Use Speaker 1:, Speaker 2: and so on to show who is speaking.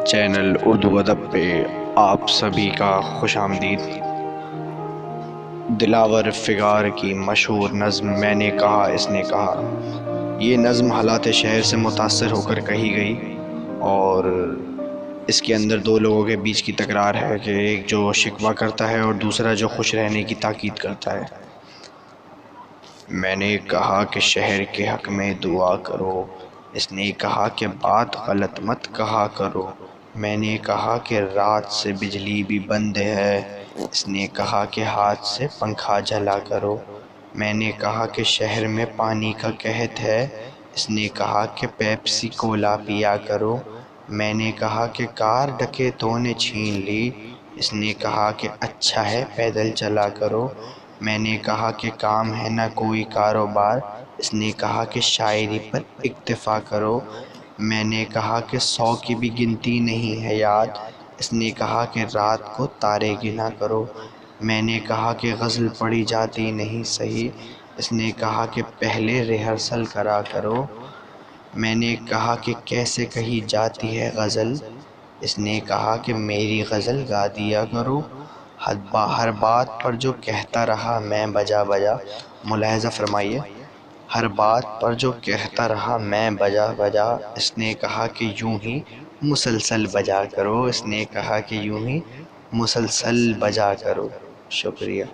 Speaker 1: Channel Urdu ادب پہ آپ سبھی کا خوش آمدید۔ دلاور فگار کی مشہور نظم میں نے کہا اس نے کہا، یہ نظم حالات شہر سے متاثر ہو کر کہی گئی اور اس کے اندر دو لوگوں کے بیچ کی تکرار ہے کہ ایک جو شکوہ کرتا ہے اور دوسرا جو خوش رہنے کی تاکید کرتا ہے۔ میں نے کہا کہ شہر کے حق میں دعا کرو، اس نے کہا کہ بات غلط مت کہا کرو۔ میں نے کہا کہ رات سے بجلی بھی بند ہے، اس نے کہا کہ ہاتھ سے پنکھا جلا کرو۔ میں نے کہا کہ شہر میں پانی کا قحط ہے، اس نے کہا کہ پیپسی کولا پیا کرو۔ میں نے کہا کہ کار ڈکیتوں نے چھین لی، اس نے کہا کہ اچھا ہے پیدل چلا کرو۔ میں نے کہا کہ کام ہے نہ کوئی کاروبار، اس نے کہا کہ شاعری پر اکتفا کرو۔ میں نے کہا کہ 100 کی بھی گنتی نہیں ہے یاد، اس نے کہا کہ رات کو تارے گنا کرو۔ میں نے کہا کہ غزل پڑھی جاتی نہیں صحیح، اس نے کہا کہ پہلے ریہرسل کرا کرو۔ میں نے کہا کہ کیسے کہی جاتی ہے غزل، اس نے کہا کہ میری غزل گا دیا کرو۔ ہر بات پر جو کہتا رہا میں بجا بجا، ملاحظہ فرمائیے، ہر بات پر جو کہتا رہا میں بجا بجا، اس نے کہا کہ یوں ہی مسلسل بجا کرو، اس نے کہا کہ یوں ہی مسلسل بجا کرو۔ شکریہ۔